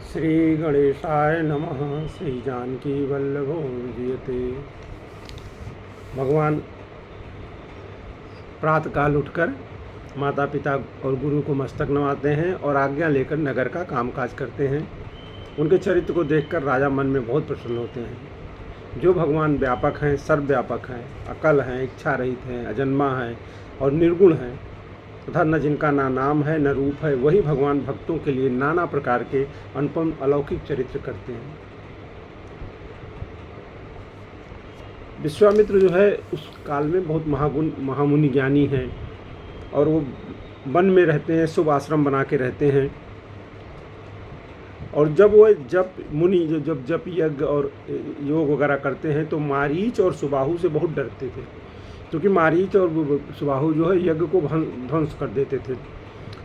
श्री गणेशाय नमः। श्री जानकी वल्लभो विजयते। भगवान प्रातःकाल उठकर माता पिता और गुरु को मस्तक नवाते हैं और आज्ञा लेकर नगर का कामकाज करते हैं। उनके चरित्र को देखकर राजा मन में बहुत प्रसन्न होते हैं। जो भगवान व्यापक हैं, सर्वव्यापक हैं, अकल हैं, इच्छा रहित हैं, अजन्मा हैं और निर्गुण हैं तथा न जिनका ना नाम है न रूप है, वही भगवान भक्तों के लिए नाना प्रकार के अनुपम अलौकिक चरित्र करते हैं। विश्वामित्र जो है उस काल में बहुत महामुनि ज्ञानी हैं और वो वन में रहते हैं, शुभ आश्रम बना के रहते हैं। और जब मुनि जब जप यज्ञ और योग वगैरह करते हैं तो मारीच और सुबाहु से बहुत डरते थे, क्योंकि मारीच और सुबाहु जो है यज्ञ को ध्वंस कर देते थे,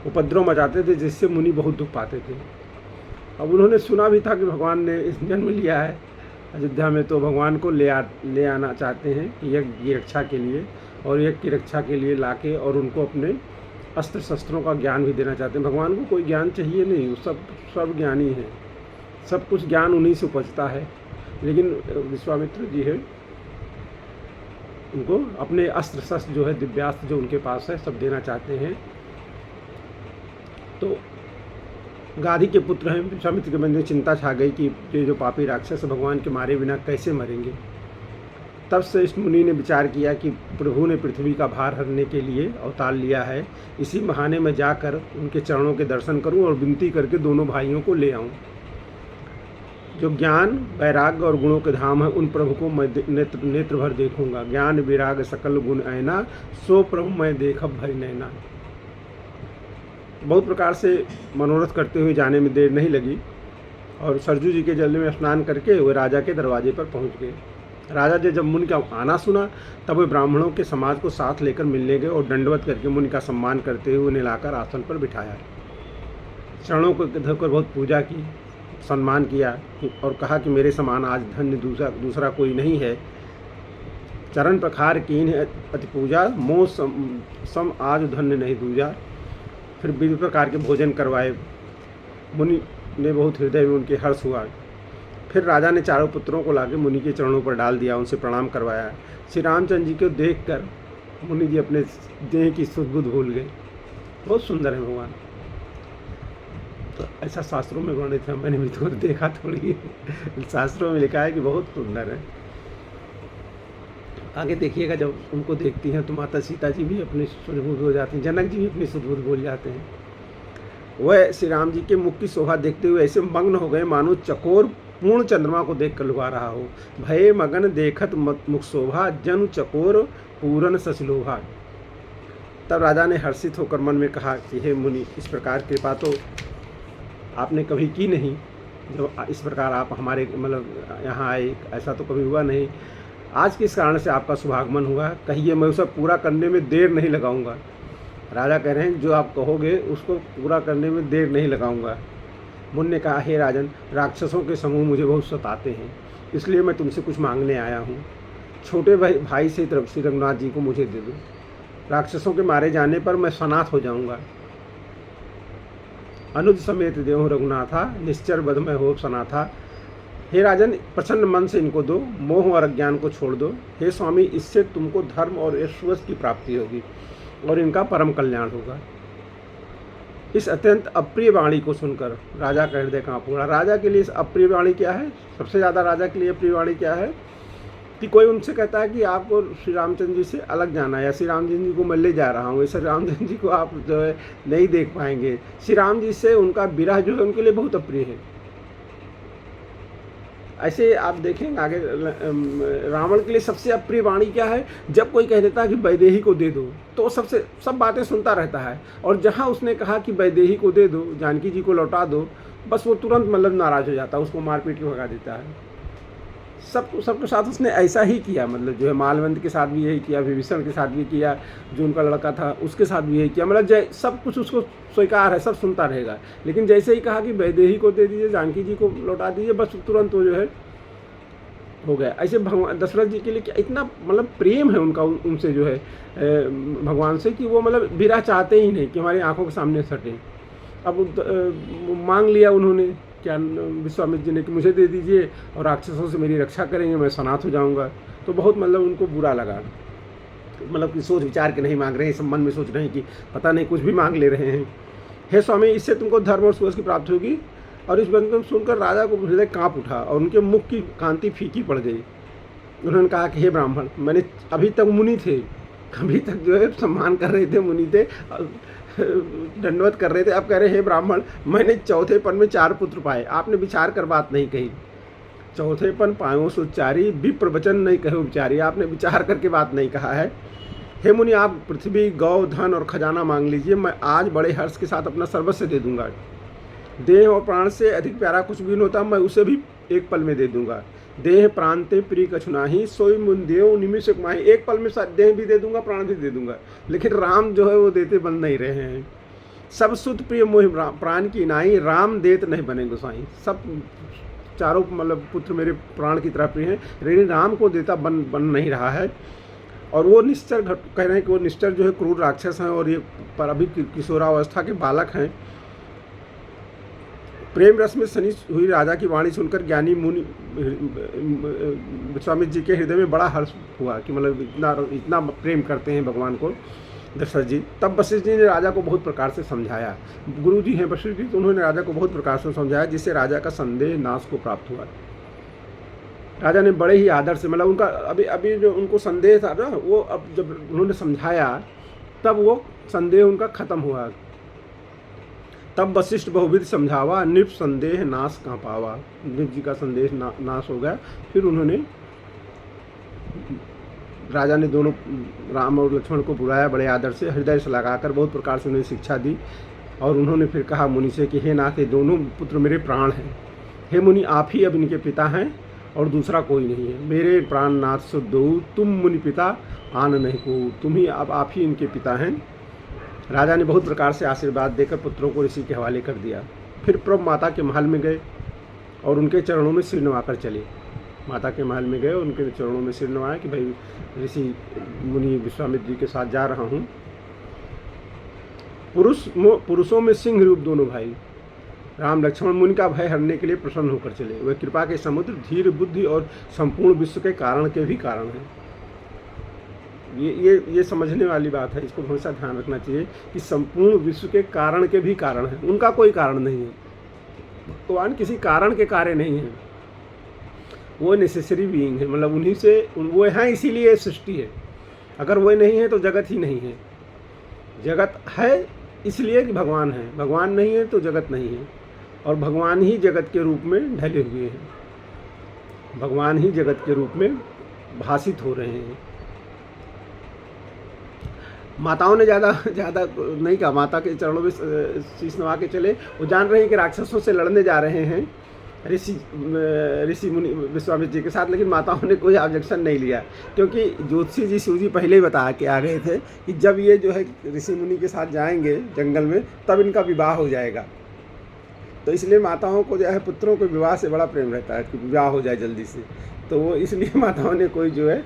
उपद्रव मचाते थे, जिससे मुनि बहुत दुख पाते थे। अब उन्होंने सुना भी था कि भगवान ने इस जन्म लिया है अयोध्या में, तो भगवान को ले आना चाहते हैं यज्ञ की रक्षा के लिए, और यज्ञ की रक्षा के लिए लाके और उनको अपने अस्त्र शस्त्रों का ज्ञान भी देना चाहते हैं। भगवान को कोई ज्ञान चाहिए नहीं, वो सब ज्ञानी है, सब कुछ ज्ञान उन्हीं से उपजता है। लेकिन विश्वामित्र जी है, उनको अपने अस्त्र शस्त्र जो है, दिव्यास्त्र जो उनके पास है, सब देना चाहते हैं। तो गाधी के पुत्र हैं, विश्वामित्र के मन में चिंता छा गई कि ये जो पापी राक्षस भगवान के मारे बिना कैसे मरेंगे। तब से इस मुनि ने विचार किया कि प्रभु ने पृथ्वी का भार हरने के लिए अवतार लिया है, इसी बहाने में जाकर उनके चरणों के दर्शन करूं और विनती करके दोनों भाइयों को ले आऊं। जो ज्ञान वैराग्य और गुणों के धाम है, उन प्रभु को मैं नेत्र भर देखूंगा। ज्ञान विराग सकल गुण ऐना, सो प्रभु मैं देखब भरी नैना। बहुत प्रकार से मनोरथ करते हुए जाने में देर नहीं लगी और सरजू जी के जल में स्नान करके वे राजा के दरवाजे पर पहुंच गए। राजा ने जब मुनि का आना सुना तब वे ब्राह्मणों के समाज को साथ लेकर मिलने गए और दंडवत करके मुनि का सम्मान करते हुए उन्हें लाकर आसन पर बिठाया। चरणों को धोकर बहुत पूजा की, सम्मान किया और कहा कि मेरे समान आज धन्य दूसरा कोई नहीं है। चरण प्रखार कीन अति पूजा, मोह सम आज धन्य नहीं दूजा। फिर विभिन्न प्रकार के भोजन करवाए। मुनि ने बहुत हृदय में उनके हर्ष हुआ। फिर राजा ने चारों पुत्रों को लाके मुनि के चरणों पर डाल दिया, उनसे प्रणाम करवाया। श्री रामचंद्र जी को देखकर मुनि जी अपने देह की सुध-बुध भूल गए। बहुत सुंदर है भगवान, तो ऐसा शास्त्रों में वर्णित है, मैंने भी तो देखा थोड़ी शास्त्रों में लिखा है कि बहुत सुंदर है। आगे देखिएगा, जब उनको देखती हैं तो माता सीता जी भी अपनी सुध-बुध हो जाती हैं, जनक जी भी अपनी सुध-बुध भूल जाते हैं। वह श्री राम जी के मुख की शोभा देखते हुए ऐसे मग्न हो गए मानो चकोर पूर्ण चंद्रमा को देख कर लुभा रहा हो। भये मगन देखत मुख शोभा, जनु चकोर पूरन ससलोभा। तब राजा ने हर्षित होकर मन में कहा कि हे मुनि, इस प्रकार कृपा तो आपने कभी की नहीं, जब इस प्रकार आप हमारे यहाँ आए, ऐसा तो कभी हुआ नहीं। आज किस कारण से आपका शुभागमन हुआ, कहिए, मैं उसे पूरा करने में देर नहीं लगाऊंगा। राजा कह रहे हैं जो आप कहोगे उसको पूरा करने में देर नहीं लगाऊंगा। मुनि ने कहा, हे राजन, राक्षसों के समूह मुझे बहुत सताते हैं, इसलिए मैं तुमसे कुछ मांगने आया हूँ। छोटे भाई से श्री रघुनाथ जी को मुझे दे दो। राक्षसों के मारे जाने पर मैं सनाथ हो जाऊंगा। अनुज समेत देहु रघुनाथा, निश्चर बध में हो सनाथा। हे राजन, प्रसन्न मन से इनको दो, मोह और अज्ञान को छोड़ दो। हे स्वामी, इससे तुमको धर्म और ऐश्वर्य की प्राप्ति होगी और इनका परम कल्याण होगा। इस अत्यंत अप्रिय वाणी को सुनकर राजा का हृदय कांप उठा। राजा के लिए इस अप्रिय वाणी क्या है? सबसे ज़्यादा राजा के लिए अप्रिय वाणी क्या है कि कोई उनसे कहता है कि आपको श्री रामचंद्र जी से अलग जाना है, या श्री रामचंद्र जी को मैं ले जा रहा हूँ, श्री रामचंद्र जी को आप जो है नहीं देख पाएंगे। श्री राम जी से उनका विरह जो है उनके लिए बहुत अप्रिय है। ऐसे आप देखेंगे आगे, रावण के लिए सबसे अप्रिय वाणी क्या है? जब कोई कह देता है कि वैदेही को दे दो, तो सब बातें सुनता रहता है, और जहाँ उसने कहा कि वैदेही को दे दो, जानकी जी को लौटा दो, बस वो तुरंत नाराज हो जाता है, उसको मारपीट के भगा देता है। सबके साथ उसने ऐसा ही किया, जो है मालवंत के साथ भी यही किया, विभीषण के साथ भी किया, जो उनका लड़का था उसके साथ भी यही किया। सब कुछ उसको स्वीकार है, सब सुनता रहेगा। लेकिन जैसे ही कहा कि वैदेही को दे दीजिए, जानकी जी को लौटा दीजिए, बस तुरंत वो जो है हो गया। ऐसे भगवान दशरथ जी के लिए क्या इतना प्रेम है उनका उनसे जो है भगवान से, कि वो विरह चाहते ही नहीं कि हमारी आंखों के सामने सटे। अब मांग लिया उन्होंने क्या विश्वामित्र जी ने कि मुझे दे दीजिए और राक्षसों से मेरी रक्षा करेंगे, मैं सनाथ हो जाऊंगा। तो बहुत मतलब उनको बुरा लगा, मतलब कि सोच विचार के नहीं मांग रहे हैं, सब मन में सोच रहे हैं कि पता नहीं कुछ भी मांग ले रहे हैं। हे स्वामी, इससे तुमको धर्म और सुयश की प्राप्ति होगी। और इस वचन को सुनकर राजा को हृदय काँप उठा और उनके मुख की कांति फीकी पड़ गई। उन्होंने कहा कि हे ब्राह्मण, मैंने अभी तक मुनि थे, अभी तक जो है सम्मान कर रहे थे, मुनि थे, दंडवत कर रहे थे, अब कह रहे हे ब्राह्मण, मैंने चौथेपन में 4 पुत्र पाए। आपने विचार कर बात नहीं कही। चौथेपन पायों सुचारी, विप्र वचन नहीं कहे उपचारी। आपने विचार करके बात नहीं कहा है। हे मुनि, आप पृथ्वी, गौ, धन और खजाना मांग लीजिए, मैं आज बड़े हर्ष के साथ अपना सर्वस्व दे दूंगा। देह और प्राण से अधिक प्यारा कुछ भी नहीं होता, मैं उसे भी एक पल में दे दूंगा। देह प्रांते प्रिय कछु नाही, सोई मुन देव निमिष माही। एक पल में देह भी दे दूंगा, प्राण भी दे दूंगा। लेकिन राम जो है वो देते बन नहीं रहे हैं। सब सुत प्रिय मोहि प्राण की नाई, राम देत नहीं बने गोसाई। सब चारों मतलब पुत्र मेरे प्राण की तरह प्रिय हैं, लेकिन राम को देता बन नहीं रहा है। और वो निश्चर कह रहे हैं कि वो निश्चर जो है क्रूर राक्षस हैं और ये पर अभी किशोरावस्था के बालक हैं। प्रेम रस में सनी हुई राजा की वाणी सुनकर ज्ञानी मुनि विश्वामित्र जी के हृदय में बड़ा हर्ष हुआ कि मतलब इतना प्रेम करते हैं भगवान को दशरथ जी। तब वशिष्ठ जी ने राजा को बहुत प्रकार से समझाया। गुरु जी हैं वशिष्ठ जी, तो उन्होंने राजा को बहुत प्रकार से समझाया, जिससे राजा का संदेह नाश को प्राप्त हुआ। राजा ने बड़े ही आदर से, मतलब उनका अभी जो उनको संदेह था ना, वो अब जब उन्होंने समझाया तब वो संदेह उनका खत्म हुआ। तब वशिष्ठ बहुविध समझावा, नृप संदेह नाश कहाँ पावा। नृप जी का संदेह नाश हो गया। फिर उन्होंने, राजा ने दोनों राम और लक्ष्मण को बुलाया बड़े आदर से, हृदय से लगाकर बहुत प्रकार से उन्हें शिक्षा दी। और उन्होंने फिर कहा मुनि से कि हे नाथ, ये दोनों पुत्र मेरे प्राण हैं। हे मुनि, आप ही अब इनके पिता हैं और दूसरा कोई नहीं है। मेरे प्राण नाथ शुद्ध दो, तुम मुनि पिता आन नहीं को। तुम ही अब आप ही इनके पिता हैं। राजा ने बहुत प्रकार से आशीर्वाद देकर पुत्रों को ऋषि के हवाले कर दिया। फिर प्रभु माता के महल में गए और उनके चरणों में सिर नवाकर चले। माता के महल में गए, उनके चरणों में सिर नवाया कि भाई ऋषि मुनि विश्वामित्र जी के साथ जा रहा हूँ। पुरुषों में सिंह रूप दोनों भाई राम लक्ष्मण मुनि का भय हरने के लिए प्रसन्न होकर चले। वह कृपा के समुद्र, धीर बुद्धि और संपूर्ण विश्व के कारण के भी कारण हैं। ये समझने वाली बात है, इसको हमेशा ध्यान रखना चाहिए कि संपूर्ण विश्व के कारण के भी कारण हैं। उनका कोई कारण नहीं है, भगवान किसी कारण के कार्य नहीं है, वो नेसेसरी बीइंग है। मतलब उन्हीं से वो हैं, इसीलिए सृष्टि है। अगर वो नहीं है तो जगत ही नहीं है। जगत है इसलिए कि भगवान है, भगवान नहीं है तो जगत नहीं है। और भगवान ही जगत के रूप में ढले हुए हैं, भगवान ही जगत के रूप में भाषित हो रहे हैं। माताओं ने ज़्यादा नहीं कहा, माता के चरणों में शीश नवा के चले। वो जान रहे हैं कि राक्षसों से लड़ने जा रहे हैं ऋषि मुनि विश्वामित्र जी के साथ, लेकिन माताओं ने कोई ऑब्जेक्शन नहीं लिया, क्योंकि ज्योतिषी जी शिव जी पहले ही बता के आ गए थे कि जब ये जो है ऋषि मुनि के साथ जाएंगे जंगल में, तब इनका विवाह हो जाएगा। तो इसलिए माताओं को जो है पुत्रों के विवाह से बड़ा प्रेम रहता है कि विवाह हो जाए जल्दी से। तो वो इसलिए माताओं ने कोई जो है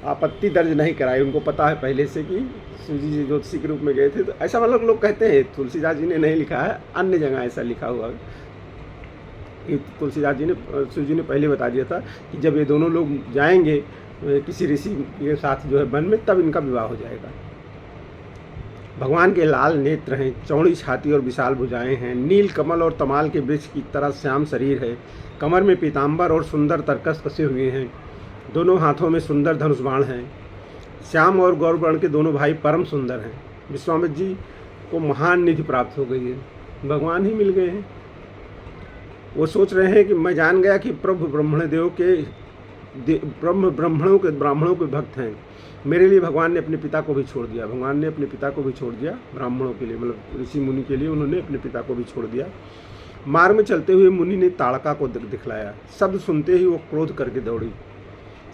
आपत्ति दर्ज नहीं कराई। उनको पता है पहले से कि शिव जी ज्योतिषी के रूप में गए थे। तो ऐसा मतलब लोग कहते हैं, तुलसीदास जी ने नहीं लिखा है, अन्य जगह ऐसा लिखा हुआ है कि तुलसीदास जी ने, शिव जी ने पहले बता दिया था कि जब ये दोनों लोग जाएंगे किसी ऋषि के साथ जो है वन में, तब इनका विवाह हो जाएगा। भगवान के लाल नेत्र हैं, चौड़ी छाती और विशाल भुजाएं हैं, नील कमल और तमाल के वृक्ष की तरह श्याम शरीर है, कमर में पीताम्बर और सुंदर तरकस कसे हुए हैं, दोनों हाथों में सुंदर धनुष बाण हैं। श्याम और गौरवर्ण के दोनों भाई परम सुंदर हैं। विश्वामित्र जी को महान निधि प्राप्त हो गई है, भगवान ही मिल गए हैं। वो सोच रहे हैं कि मैं जान गया कि प्रभु ब्राह्मणों के भक्त हैं। मेरे लिए भगवान ने अपने पिता को भी छोड़ दिया, भगवान ने अपने पिता को भी छोड़ दिया ब्राह्मणों के लिए, मतलब ऋषि मुनि के लिए उन्होंने अपने पिता को भी छोड़ दिया। मार्ग में चलते हुए मुनि ने ताड़का को दिखलाया। शब्द सुनते ही वो क्रोध करके दौड़ी।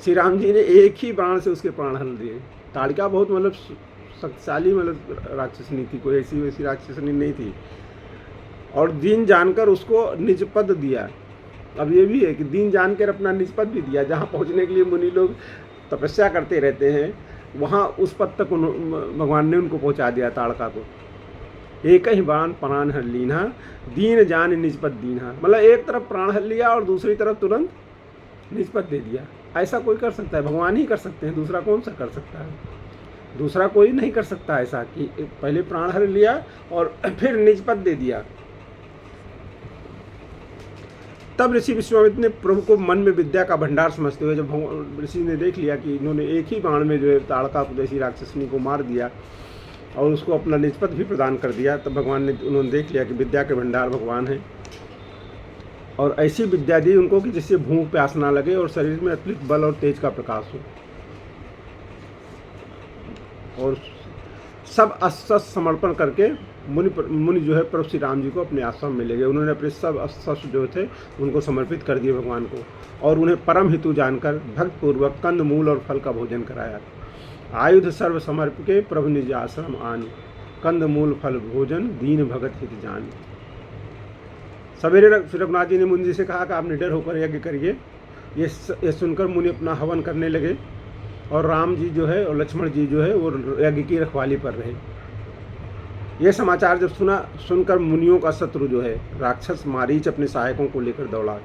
श्री राम जी ने एक ही बाण से उसके प्राण हल दिए। ताड़का बहुत मतलब शक्तिशाली मतलब राक्षसनी थी, कोई ऐसी वैसी राक्षसनी नहीं थी। और दीन जानकर उसको निज पद दिया। अब ये भी है कि दीन जानकर अपना निज पद भी दिया। जहाँ पहुँचने के लिए मुनि लोग तपस्या करते रहते हैं, वहाँ उस पद तक भगवान ने उनको पहुँचा दिया ताड़का को। एक ही बाण प्राण हर लीना, दीन जान निजपत दीना। मतलब एक तरफ प्राण हर लिया और दूसरी तरफ तुरंत निजपत दे दिया। ऐसा कोई कर सकता है? भगवान ही कर सकते हैं, दूसरा कौन सा कर सकता है? दूसरा कोई नहीं कर सकता ऐसा कि पहले प्राण हर लिया और फिर निजपत दे दिया। तब ऋषि विश्वामित्र ने प्रभु को मन में विद्या का भंडार समझते हुए, जब ऋषि ने देख लिया कि इन्होंने एक ही बाण में जो है ताड़का जैसी राक्षसनी को मार दिया और उसको अपना निजपत भी प्रदान कर दिया, तब उन्होंने देख लिया कि विद्या के भंडार भगवान है और ऐसी विद्या दी उनको कि जिससे भूख प्यास ना लगे और शरीर में अतुलित बल और तेज का प्रकाश हो। और सब अस्त्र समर्पण करके मुनि जो है प्रभु श्री राम जी को अपने आश्रम में ले गए। उन्होंने अपने सब अस्त्र जो थे उनको समर्पित कर दिए भगवान को और उन्हें परम हितु जानकर भक्तपूर्वक कंद मूल और फल का भोजन कराया। आयुध सर्व समर्प के प्रभु निज आश्रम आन, कंद मूल फल भोजन दीन भगत हित जान। सवेरे रघुनाथ जी ने मुनि जी से कहा कि आप निडर होकर यज्ञ करिए। ये सुनकर मुनि अपना हवन करने लगे और राम जी जो है और लक्ष्मण जी जो है वो यज्ञ की रखवाली पर रहे। यह समाचार जब सुनकर मुनियों का शत्रु जो है राक्षस मारीच अपने सहायकों को लेकर दौड़ा।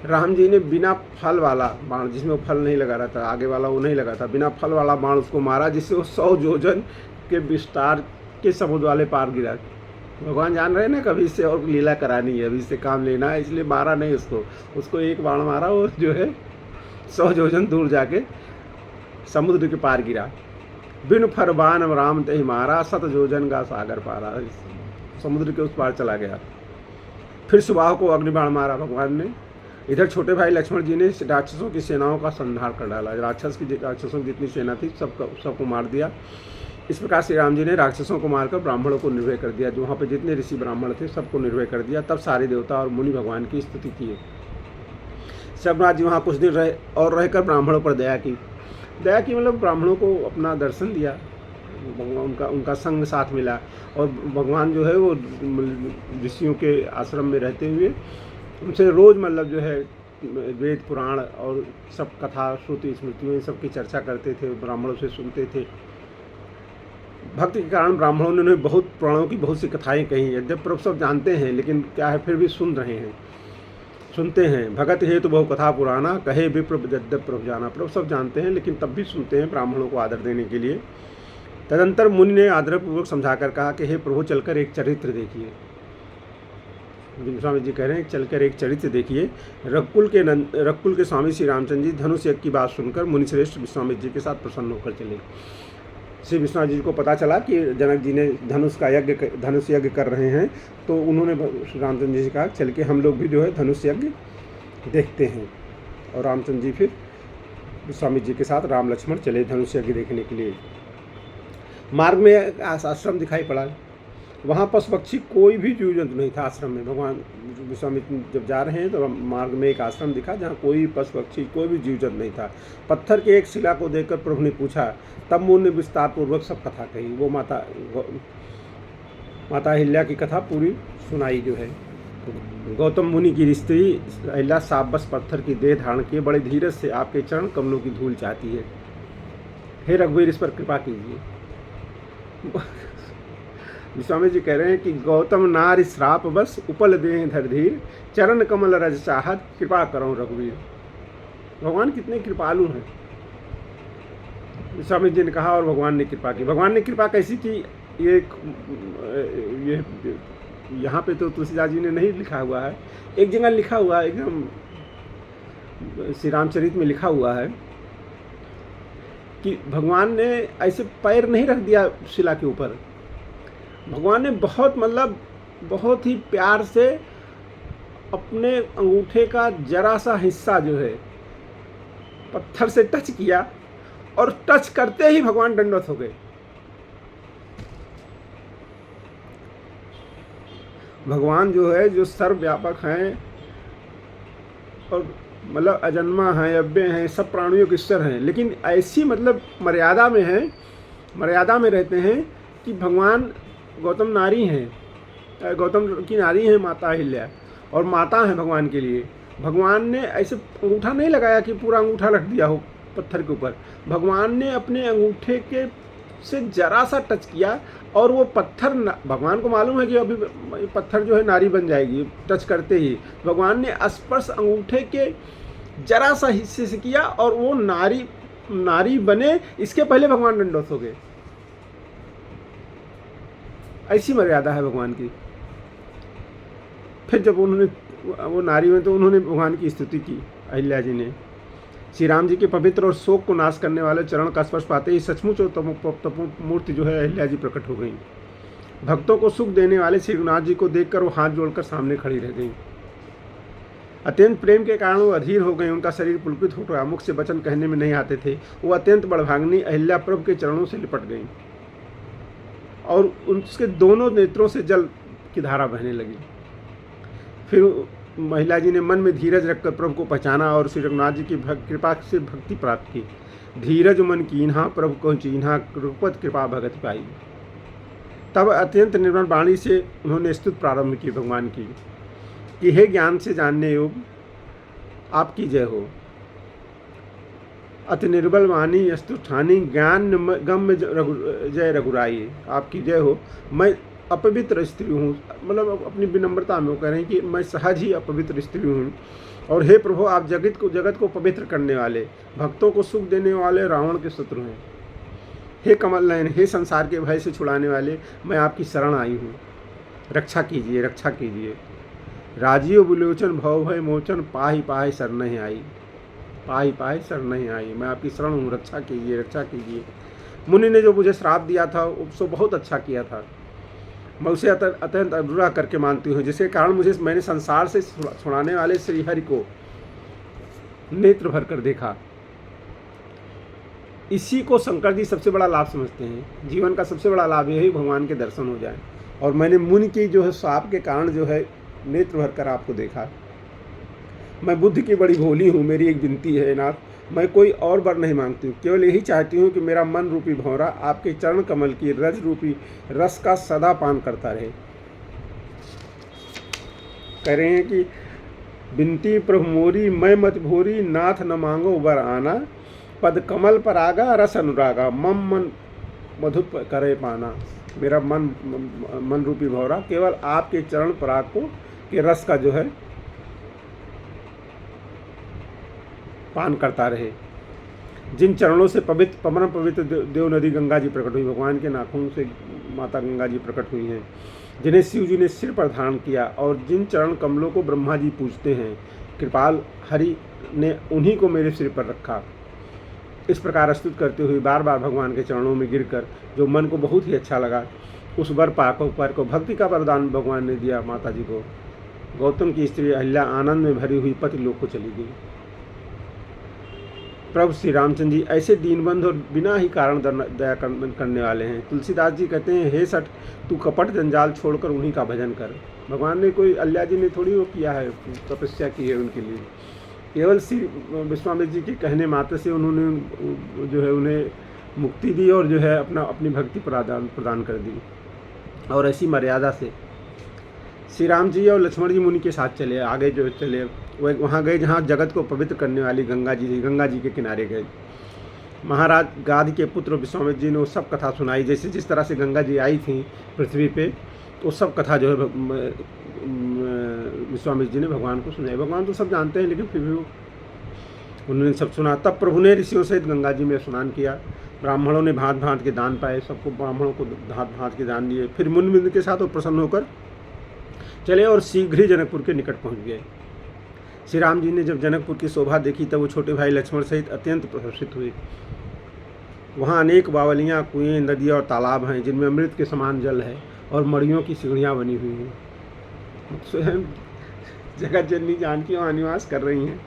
राम जी ने बिना फल वाला बाण, जिसमें वो फल नहीं लगा रहा था, आगे वाला वो नहीं लगा था, बिना फल वाला बाण उसको मारा, जिससे वो 100 योजन के विस्तार के समुद्र वाले पार गिरा। भगवान जान रहे ना कभी इससे और लीला करानी है, अभी इससे काम लेना है, इसलिए मारा नहीं उसको एक बाण मारा, वो जो है 100 योजन दूर जाके समुद्र के पार गिरा। बिन फरबान राम तहि मारा, 7 योजन का सागर पारा। समुद्र के उस पार चला गया। फिर सुबाह को अग्निबाण मारा भगवान ने। इधर छोटे भाई लक्ष्मण जी ने राक्षसों की सेनाओं का संहार कर डाला। राक्षसों की जितनी सेना थी सबको मार दिया। इस प्रकार श्री राम जी ने राक्षसों को मारकर ब्राह्मणों को निर्भय कर दिया। जो वहाँ पे जितने ऋषि ब्राह्मण थे सबको निर्भय कर दिया। तब सारे देवता और मुनि भगवान की स्तुति किए। शबनाथ जी वहाँ कुछ दिन रहे और रहकर ब्राह्मणों पर दया की मतलब ब्राह्मणों को अपना दर्शन दिया, उनका संग साथ मिला और भगवान जो है वो ऋषियों के आश्रम में रहते हुए उनसे रोज़ मतलब जो है वेद पुराण और सब कथा श्रुति स्मृतियों इन सब की चर्चा करते थे, ब्राह्मणों से सुनते थे। भक्ति के कारण ब्राह्मणों ने बहुत पुराणों की बहुत सी कथाएं कही। यद्यप प्रभु सब जानते हैं लेकिन क्या है फिर भी सुनते हैं। भगत है तो बहु कथा पुराना, कहे विप्र यद्यप प्रभु जाना। प्रभु सब जानते हैं लेकिन तब भी सुनते हैं ब्राह्मणों को आदर देने के लिए। तदंतर मुनि ने आदरपूर्वक समझाकर कहा कि हे प्रभु चलकर एक चरित्र देखिए। स्वामी जी कह रहे हैं चलकर एक चरित्र देखिए। रघुकुल के स्वामी श्री रामचंद्र जी धनुष यज्ञ की बात सुनकर मुनिश्रेष्ठ विश्वामित्र जी के साथ प्रसन्न होकर चले। श्री विश्वनाथ जी को पता चला कि जनक जी ने धनुष यज्ञ कर रहे हैं, तो उन्होंने श्री रामचंद्र जी से कहा चल के हम लोग भी जो है धनुष यज्ञ देखते हैं। और रामचंद्र जी फिर विश्वामित्र जी के साथ राम लक्ष्मण चले धनुष यज्ञ देखने के लिए। मार्ग में एक आश्रम दिखाई पड़ा। वहाँ पशु पक्षी कोई भी जीव जंतु नहीं था आश्रम में। भगवान विश्वामित्र जब जा रहे हैं तो मार्ग में एक आश्रम दिखा जहाँ कोई पशु पक्षी कोई भी जीव जंतु नहीं था। पत्थर के एक शिला को देखकर प्रभु ने पूछा। तब मुनि ने विस्तार पूर्वक सब कथा कही। वो माता अहिल्या की कथा पूरी सुनाई जो है। गौतम मुनि की स्त्री अहिल्या साबस पत्थर की देह धारण किए बड़े धीरज से आपके चरण कमलों की धूल चाहती है। हे रघुवीर इस पर कृपा कीजिए। विश्वामित्र जी कह रहे हैं कि गौतम नारी श्राप बस उपल देह धरधीर, चरण कमल रज चाहत कृपा करो रघुवीर। भगवान कितने कृपालु हैं। विश्वामित्र जी ने कहा और भगवान ने कृपा की। भगवान ने कृपा कैसी की? ये यहाँ पे तो तुलसीदास जी ने नहीं लिखा हुआ है, एक जगह लिखा हुआ है, एकदम श्री रामचरित में लिखा हुआ है कि भगवान ने ऐसे पैर नहीं रख दिया शिला के ऊपर। भगवान ने बहुत ही प्यार से अपने अंगूठे का जरा सा हिस्सा जो है पत्थर से टच किया और टच करते ही भगवान दंडवत हो गए। भगवान जो है जो सर्वव्यापक हैं और मतलब अजन्मा हैं, अव्यय हैं, सब प्राणियों के ईश्वर हैं, लेकिन ऐसी मतलब मर्यादा में रहते हैं कि भगवान गौतम की नारी हैं माता अहिल्या और माता हैं भगवान के लिए। भगवान ने ऐसे अंगूठा नहीं लगाया कि पूरा अंगूठा रख दिया हो पत्थर के ऊपर। भगवान ने अपने अंगूठे के से जरा सा टच किया और वो पत्थर, भगवान को मालूम है कि अभी पत्थर जो है नारी बन जाएगी, टच करते ही भगवान ने स्पर्श अंगूठे के जरा सा हिस्से से किया और वो नारी बने इसके पहले भगवान दंडवत हो गए। ऐसी मर्यादा है भगवान की। फिर जब उन्होंने वो नारी में तो उन्होंने भगवान की स्तुति की अहिल्या जी ने। श्री राम जी के पवित्र और शोक को नाश करने वाले चरण का स्पर्श पाते ही सचमुच और तपो मूर्ति जो है अहिल्या जी प्रकट हो गई। भक्तों को सुख देने वाले श्री रघुनाथ जी को देखकर वो हाथ जोड़कर सामने खड़ी रह गई। अत्यंत प्रेम के कारण वो अधीर हो गई, उनका शरीर पुलकित हो गया, मुख से वचन कहने में नहीं आते थे। वो अत्यंत बड़भाग्नि अहिल्या प्रभु के चरणों से लिपट गई और उसके दोनों नेत्रों से जल की धारा बहने लगी। फिर महिला जी ने मन में धीरज रखकर प्रभु को पहचाना और श्री रघुनाथ जी की कृपा से भक्ति प्राप्त की। धीरज मन कीन्हा प्रभु को चीन्हा, कृपत कृपा भगत पाई। तब अत्यंत निर्मल वाणी से उन्होंने स्तुति प्रारंभ की भगवान की कि हे ज्ञान से जानने योग आपकी जय हो। अति निर्बल वाणी स्तुठानी ज्ञान गम जय रघुराई, आपकी जय हो। मैं अपवित्र स्त्री हूँ, मतलब अपनी विनम्रता में वो कह रहे हैं कि मैं सहज ही अपवित्र स्त्री हूँ। और हे प्रभु आप जगत को पवित्र करने वाले, भक्तों को सुख देने वाले रावण के शत्रु हैं। हे कमल नयन, हे संसार के भय से छुड़ाने वाले, मैं आपकी शरण आई हूँ, रक्षा कीजिए रक्षा कीजिए। राजीव विलोचन भव भय मोचन, पाहि पाहि शरण ही आई, पाहि पाहि शरण ही आई, मैं आपकी शरण हूँ, रक्षा कीजिए रक्षा कीजिए। मुनि ने जो मुझे श्राप दिया था उसको बहुत अच्छा किया था, मैं उसे अत्यंत अनुग्रह करके मानती हूँ, जिसके कारण मैंने संसार से छुड़ाने वाले श्री हरि को नेत्र भर कर देखा। इसी को शंकर जी सबसे बड़ा लाभ समझते हैं। जीवन का सबसे बड़ा लाभ यही भगवान के दर्शन हो जाए। और मैंने मुनि की जो है श्राप के कारण जो है नेत्र भर कर आपको देखा। मैं बुद्ध की बड़ी भोली हूँ, मेरी एक विनती है नाथ, मैं कोई और वर नहीं मांगती हूँ, केवल यही चाहती हूँ कि मेरा मन रूपी भंवरा आपके चरण कमल की रज रूपी रस का सदा पान करता रहे। कह रहे हैं कि बिनती प्रभु मोरी मैं मत भोरी, नाथ न मांगो वर आना, पद कमल पर आगा रस अनुरागा, मम मन मधु करे पाना। मेरा मन रूपी भंवरा केवल आपके चरण पराग को के रस का जो है पान करता रहे। जिन चरणों से परम पवित्र देव नदी गंगा जी प्रकट हुई, भगवान के नाखून से माता गंगा जी प्रकट हुई हैं, जिन्हें शिव जी ने सिर पर धारण किया, और जिन चरण कमलों को ब्रह्मा जी पूजते हैं, कृपाल हरि ने उन्हीं को मेरे सिर पर रखा। इस प्रकार स्तुति करते हुए बार बार भगवान के चरणों में गिरकर जो मन को बहुत ही अच्छा लगा, उस वर पर को भक्ति का वरदान भगवान ने दिया माता जी को। गौतम की स्त्री अहिल्या आनंद में भरी हुई पति लोक को चली गई। प्रभु श्री रामचंद्र जी ऐसे दीनबंधु और बिना ही कारण दया करने वाले हैं। तुलसीदास जी कहते हैं, हे सठ तू कपट जंजाल छोड़कर उन्हीं का भजन कर। भगवान ने कोई, अहिल्या जी ने थोड़ी वो किया है, तपस्या की है उनके लिए, केवल श्री विश्वामित्र जी के कहने मात्र से उन्होंने जो है उन्हें मुक्ति दी और जो है अपनी भक्ति प्रदान कर दी। और ऐसी मर्यादा से श्री राम जी और लक्ष्मण जी मुनि के साथ चले, आगे जो चले वो वहाँ गए जहाँ जगत को पवित्र करने वाली गंगा जी के किनारे गए। महाराज गाधी के पुत्र विश्वामित्र जी ने वो सब कथा सुनाई, जैसे जिस तरह से गंगा जी आई थी पृथ्वी पे, तो सब कथा जो है विश्वामित्र जी ने भगवान को सुनाई। भगवान तो सब जानते हैं, लेकिन फिर भी उन्होंने सब सुना। तब प्रभु ने ऋषियों सहित गंगा जी में स्नान किया। ब्राह्मणों ने भांत भांत के दान पाए, सबको ब्राह्मणों को भांत भांत के दान दिए। फिर मुनि के साथ वो प्रसन्न होकर चले और शीघ्र ही जनकपुर के निकट पहुंच गए। श्री राम जी ने जब जनकपुर की शोभा देखी तब वो छोटे भाई लक्ष्मण सहित अत्यंत प्रहर्षित हुए। वहाँ अनेक बावलियाँ, कुएं, नदियाँ और तालाब हैं, जिनमें अमृत के समान जल है और मड़ियों की सीढ़ियाँ बनी हुई हैं। स्वयं जगत जननी जानकी वहाँ निवास कर रही हैं।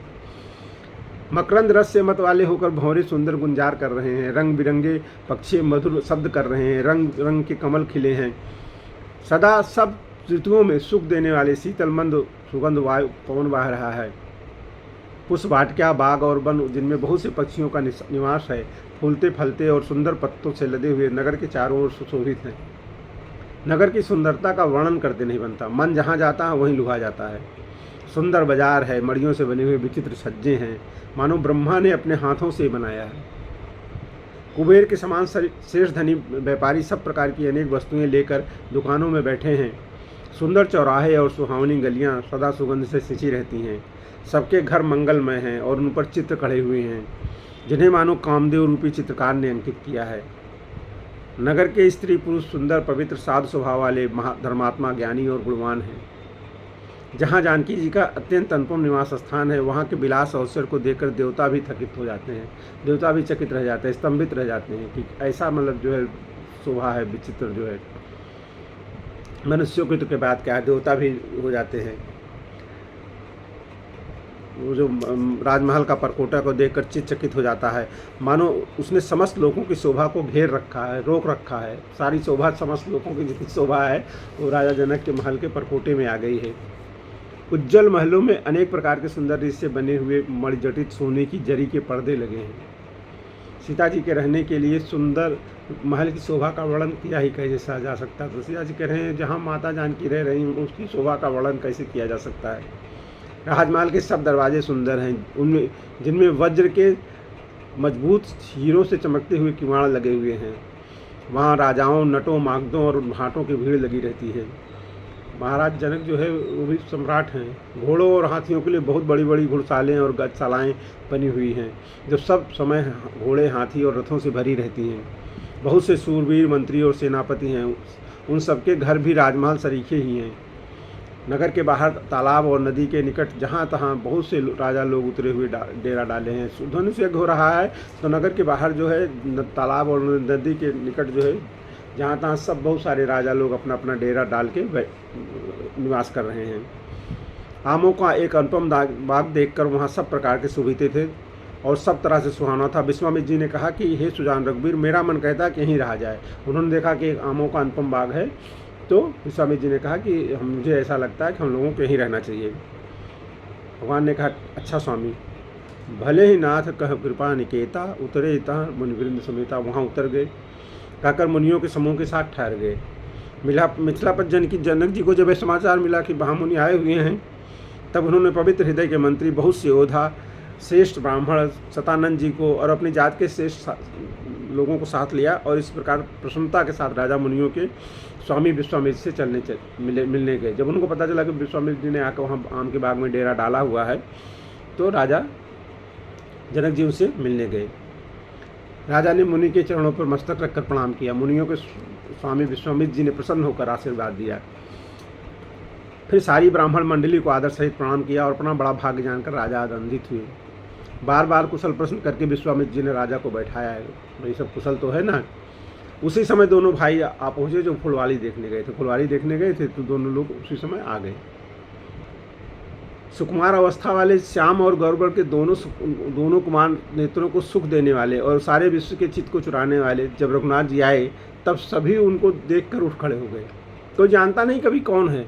मकरंद रस से मत वाले होकर भंवरे सुंदर गुंजार कर रहे हैं। रंग बिरंगे पक्षी मधुर शब्द कर रहे हैं। रंग रंग के कमल खिले हैं। सदा सब ऋतुओं में सुख देने वाले शीतल मंद सुगंध वायु पवन बह रहा है। पुष्प वाटिका, बाग और वन, जिनमें बहुत से पक्षियों का निवास है, फूलते फलते और सुंदर पत्तों से लदे हुए नगर के चारों ओर सुशोभित हैं। नगर की सुंदरता का वर्णन करते नहीं बनता। मन जहाँ जाता है वहीं लुभा जाता है। सुंदर बाजार है, मड़ियों से बने हुए विचित्र सज्जे हैं, मानो ब्रह्मा ने अपने हाथों से बनाया है। कुबेर के समान शेष धनी व्यापारी सब प्रकार की अनेक वस्तुएं लेकर दुकानों में बैठे हैं। सुंदर चौराहे और सुहावनी गलियां सदा सुगंध से सिंची रहती हैं। सबके घर मंगलमय हैं और उन पर चित्र खड़े हुए हैं, जिन्हें मानो कामदेव रूपी चित्रकार ने अंकित किया है। नगर के स्त्री पुरुष सुंदर, पवित्र, साधु स्वभाव वाले धर्मात्मा, ज्ञानी और गुणवान हैं। जहाँ जानकी जी का अत्यंत अनुपम निवास स्थान है, वहाँ के विलास अवसर को देखकर देवता भी थकित हो जाते हैं, देवता भी चकित रह जाते हैं, स्तंभित रह जाते हैं कि ऐसा मतलब जो है शोभा है, विचित्र जो है। मनुष्यों की तो के बात क्या है, देवता भी हो जाते हैं। वो जो राजमहल का परकोटा को देखकर चित्त चकित हो जाता है, मानो उसने समस्त लोगों की शोभा को घेर रखा है, रोक रखा है। सारी शोभा, समस्त लोगों की जितनी शोभा है वो राजा जनक के महल के परकोटे में आ गई है। उज्जवल महलों में अनेक प्रकार के सुंदर रीत से बने हुए मणिजटित सोने की जरी के पर्दे लगे हैं। सीता जी के रहने के लिए सुंदर महल की शोभा का वर्णन किया ही कैसे जा सकता है। तो सीता जी कह रहे हैं जहाँ माता जानकी रह रही हैं उसकी शोभा का वर्णन कैसे किया जा सकता है। राजमहल के सब दरवाजे सुंदर हैं, उनमें जिनमें वज्र के मजबूत हीरों से चमकते हुए किवाड़ लगे हुए हैं। वहाँ राजाओं, नटों, मागधों और भाटों की भीड़ लगी रहती है। महाराज जनक जो है वो भी सम्राट हैं। घोड़ों और हाथियों के लिए बहुत बड़ी बड़ी घुड़सालें और गजशालाएँ बनी हुई हैं, जो सब समय घोड़े, हाथी और रथों से भरी रहती हैं। बहुत से सूरवीर मंत्री और सेनापति हैं, उन सबके घर भी राजमहल सरीखे ही हैं। नगर के बाहर तालाब और नदी के निकट जहाँ तहाँ बहुत से राजा लोग उतरे हुए डेरा डाले हैं। धनुष यज्ञ हो रहा है तो नगर के बाहर जो है तालाब और नदी के निकट जो है जहाँ तहाँ सब बहुत सारे राजा लोग अपना अपना डेरा डाल के निवास कर रहे हैं। आमों का एक अनुपम बाग देखकर वहाँ सब प्रकार के सुविधे थे और सब तरह से सुहाना था। विश्वामित्र जी ने कहा कि हे सुजान रघुवीर, मेरा मन कहता है कि यहीं रहा जाए। उन्होंने देखा कि एक आमों का अनुपम बाग है, तो विश्वामित्र जी ने कहा कि मुझे ऐसा लगता है कि हम लोगों को यहीं रहना चाहिए। भगवान ने कहा अच्छा स्वामी, भले ही नाथ कह कृपा निकेता, उतरे ता मुनिवृंद समेता। वहाँ उतर गए, कहकर मुनियों के समूह के साथ ठहर गए। मिथिला पर जनक जी को जब यह समाचार मिला कि महामुनि आए हुए हैं, तब उन्होंने पवित्र हृदय के मंत्री, बहुत से योद्धा, श्रेष्ठ ब्राह्मण शतानंद जी को और अपनी जात के श्रेष्ठ लोगों को साथ लिया और इस प्रकार प्रसन्नता के साथ राजा मुनियों के स्वामी विश्वामित्र से मिलने गए। जब उनको पता चला कि विश्वामित्र जी ने आकर वहाँ आम के बाग में डेरा डाला हुआ है, तो राजा जनक जी उनसे मिलने गए। राजा ने मुनि के चरणों पर मस्तक रखकर प्रणाम किया। मुनियों के स्वामी विश्वामित्र जी ने प्रसन्न होकर आशीर्वाद दिया। फिर सारी ब्राह्मण मंडली को आदर सहित प्रणाम किया और अपना बड़ा भाग्य जानकर राजा आनंदित हुए। बार बार कुशल प्रश्न करके विश्वामित्र जी ने राजा को बैठाया है, भाई सब कुशल तो है ना। उसी समय दोनों भाई आ पहुँचे जो फुलवारी देखने गए थे। फुलवारी देखने गए थे तो दोनों लोग उसी समय आ गए। सुकुमार अवस्था वाले श्याम और गौरवर के दोनों कुमार नेत्रों को सुख देने वाले और सारे विश्व के चित्त को चुराने वाले जब रघुनाथ जी आए, तब सभी उनको देखकर उठ खड़े हो गए। कोई जानता नहीं कभी कौन है,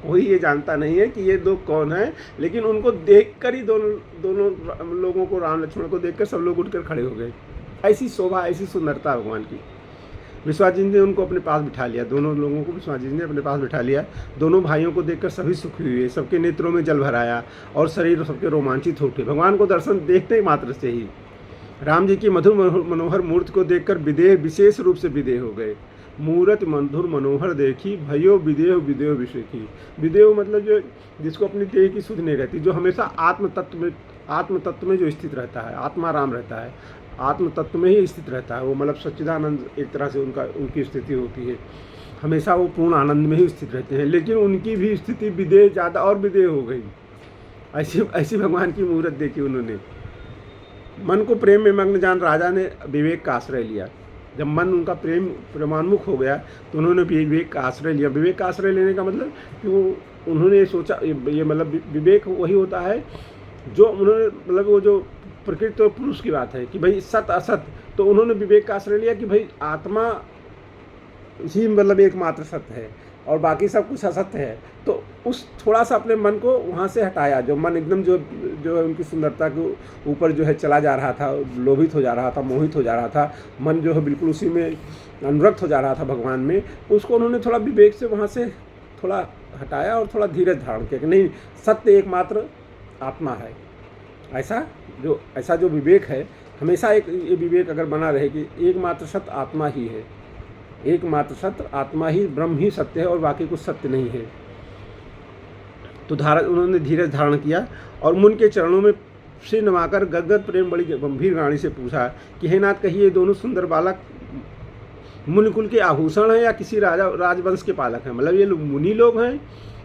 कोई ये जानता नहीं है कि ये दो कौन है, लेकिन उनको देखकर ही दोनों लोगों को, राम लक्ष्मण को देखकर सब लोग उठकर खड़े हो गए। ऐसी शोभा, ऐसी सुंदरता भगवान की। विश्वाजी जी ने उनको अपने पास बिठा लिया, दोनों लोगों को विश्वाजी जी ने अपने पास बिठा लिया। दोनों भाइयों को देखकर सभी सुखी हुए, सबके नेत्रों में जल भर आया और शरीर सबके रोमांचित हो उठे। भगवान को दर्शन देखते ही मात्र से ही राम जी की मधुर मनोहर मूर्ति को देखकर विदेह विशेष रूप से विदेह हो गए। मूर्त मधुर मनोहर देखी, भयो विदेह विदेह विषेखी। विदेह मतलब जो जिसको अपनी देह की सुध नहीं रहती, जो हमेशा आत्म तत्व में जो स्थित रहता है, आत्मा राम रहता है, आत्म तत्व में ही स्थित रहता है। वो मतलब सच्चिदानंद एक तरह से उनकी स्थिति होती है, हमेशा वो पूर्ण आनंद में ही स्थित रहते हैं। लेकिन उनकी भी स्थिति विदेह ज़्यादा और विदेह हो गई। ऐसी भगवान की मूर्त देखी उन्होंने। मन को प्रेम में मग्न जान राजा ने विवेक का आश्रय लिया। जब मन उनका प्रेमान्मुख हो गया तो उन्होंने विवेक का आश्रय लिया। विवेक का आश्रय लेने का मतलब कि उन्होंने ये सोचा, ये मतलब विवेक वही होता है जो उन्होंने मतलब वो जो प्रकृति और पुरुष की बात है कि भाई सत असत, तो उन्होंने विवेक का आश्रय लिया कि भाई आत्मा ही मतलब एकमात्र सत्य है और बाकी सब कुछ असत्य है। तो उस थोड़ा सा अपने मन को वहाँ से हटाया। जो मन एकदम जो है उनकी सुंदरता के ऊपर जो है चला जा रहा था, लोभित हो जा रहा था, मोहित हो जा रहा था, मन जो है बिल्कुल उसी में अनुरक्त हो जा रहा था भगवान में, उसको उन्होंने थोड़ा विवेक से वहाँ से थोड़ा हटाया और थोड़ा धीरज धारण किया कि नहीं, सत्य एकमात्र आत्मा है। ऐसा जो विवेक है हमेशा एक ये विवेक अगर बना रहे कि एकमात्र सत्य आत्मा ही है, एकमात्र सत्य आत्मा ही, ब्रह्म ही सत्य है और बाकी कुछ सत्य नहीं है। तो उन्होंने धीरज धारण किया और मुनि के चरणों में सिर नवाकर गदगद प्रेम बड़ी गंभीर वाणी से पूछा कि हे नाथ, कहिए दोनों सुंदर बालक मुनिकुल के आभूषण हैं या किसी राजवंश के पालक हैं? मतलब ये मुनि लोग हैं,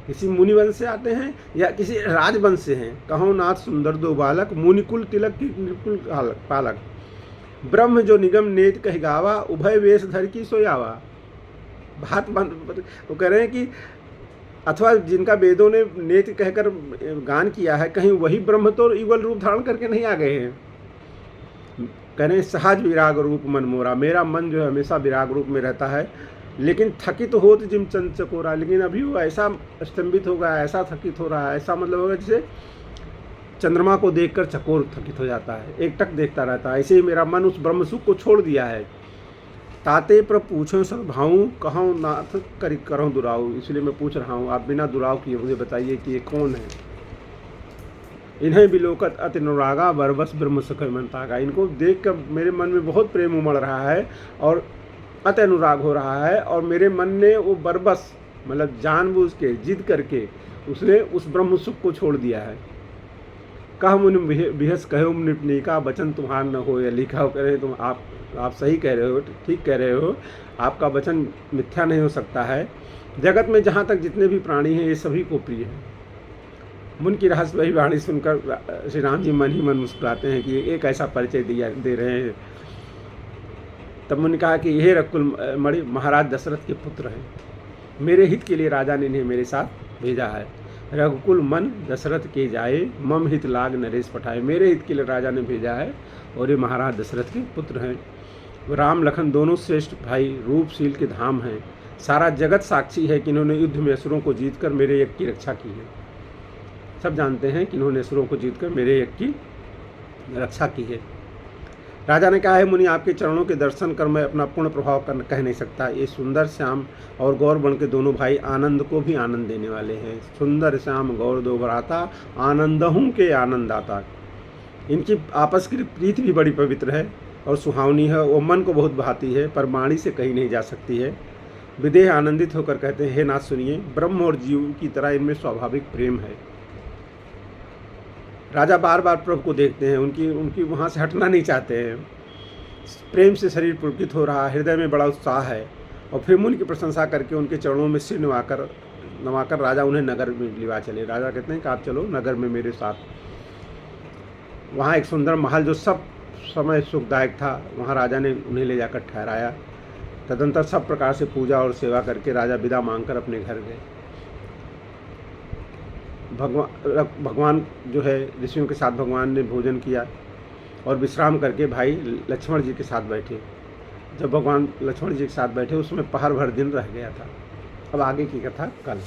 किसी मुनि वंश से आते हैं या किसी राजवंश से हैं? कहो नाथ सुंदर दो बालक, मुनिकुल तिलक की निकुल पालक, ब्रह्म जो निगम नेत कह गावा, उभय वेश धर की सोयावा। बात वो कह रहे हैं कि अथवा जिनका वेदों ने नेत्र कहकर गान किया है, कहीं वही ब्रह्म तो युगल रूप धारण करके नहीं आ गए हैं। कह रहे हैं सहज विराग रूप मन मोरा, मेरा मन जो है हमेशा विराग रूप में रहता है, लेकिन थकित हो तो जिम चंद चकोरा, लेकिन अभी वो ऐसा स्तंभित हो गया, ऐसा थकित हो रहा है, ऐसा मतलब होगा जैसे चंद्रमा को देखकर चकोर थकित हो जाता है, एकटक देखता रहता है। ऐसे ही मेरा मन उस ब्रह्म सुख को छोड़ दिया है। ताते पर पूछो सद्भाऊँ, कहूँ नाथ करूँ दुराऊ। इसलिए मैं पूछ रहा हूँ, आप बिना दुराव किए मुझे बताइए कि ये कौन है? इन्हें बिलोकत अति अनुरागा, बरबस ब्रह्म सुख मन तागा। इनको देख कर मेरे मन में बहुत प्रेम उमड़ रहा है और अति अनुराग हो रहा है, और मेरे मन ने वो बरबस मतलब जानबूझ के जिद करके उसने उस ब्रह्म सुख को छोड़ दिया है। कह मुनि बिहस कहो निपनिका, वचन तुम्हार न हो या लिखा हो। कह रहे तुम आप सही कह रहे हो, ठीक कह रहे हो, आपका वचन मिथ्या नहीं हो सकता है। जगत में जहाँ तक जितने भी प्राणी हैं ये सभी को प्रिय है। मुनि की रहस्य वही वाणी सुनकर श्री राम जी मन ही मन मुस्कुराते हैं कि एक ऐसा परिचय दे रहे हैं। तब मुनि कहा कि यह रकुल मणि महाराज दशरथ के पुत्र हैं, मेरे हित के लिए राजा ने इन्हें मेरे साथ भेजा है। रघुकुल मन दशरथ के जाए, मम हित लाग नरेश पठाए। मेरे हित के लिए राजा ने भेजा है और ये महाराज दशरथ के पुत्र हैं। राम लखन दोनों श्रेष्ठ भाई, रूपशील के धाम हैं। सारा जगत साक्षी है कि इन्होंने युद्ध में असुरों को जीतकर मेरे यज्ञ की रक्षा की है। सब जानते हैं कि इन्होंने असुरों को जीतकर मेरे यज्ञ की रक्षा की है। राजा ने कहा है मुनि, आपके चरणों के दर्शन कर मैं अपना पूर्ण प्रभाव कह नहीं सकता। ये सुंदर श्याम और गौर बन के दोनों भाई आनंद को भी आनंद देने वाले हैं। सुंदर श्याम गौर दो भराता, आनंदहूँ के आनंद आता। इनकी आपस की प्रीति भी बड़ी पवित्र है और सुहावनी है, वो मन को बहुत भाती है, पर वाणी से कहीं नहीं जा सकती है। विदेह आनंदित होकर कहते हैं, हे नाथ सुनिए, ब्रह्म और जीव की तरह इनमें स्वाभाविक प्रेम है। राजा बार बार प्रभु को देखते हैं, उनकी वहाँ से हटना नहीं चाहते हैं। प्रेम से शरीर पुलकित हो रहा है, हृदय में बड़ा उत्साह है। और फिर मुनि की प्रशंसा करके उनके चरणों में सिर नवाकर राजा उन्हें नगर में लिवा चले। राजा कहते हैं कि आप चलो नगर में मेरे साथ। वहाँ एक सुंदर महल जो सब समय सुखदायक था, वहाँ राजा ने उन्हें ले जाकर ठहराया। तदंतर सब प्रकार से पूजा और सेवा करके राजा विदा मांगकर अपने घर गए। भगवान जो है ऋषियों के साथ भगवान ने भोजन किया और विश्राम करके भाई लक्ष्मण जी के साथ बैठे। जब भगवान लक्ष्मण जी के साथ बैठे उसमें पहर भर दिन रह गया था। अब आगे की कथा कल।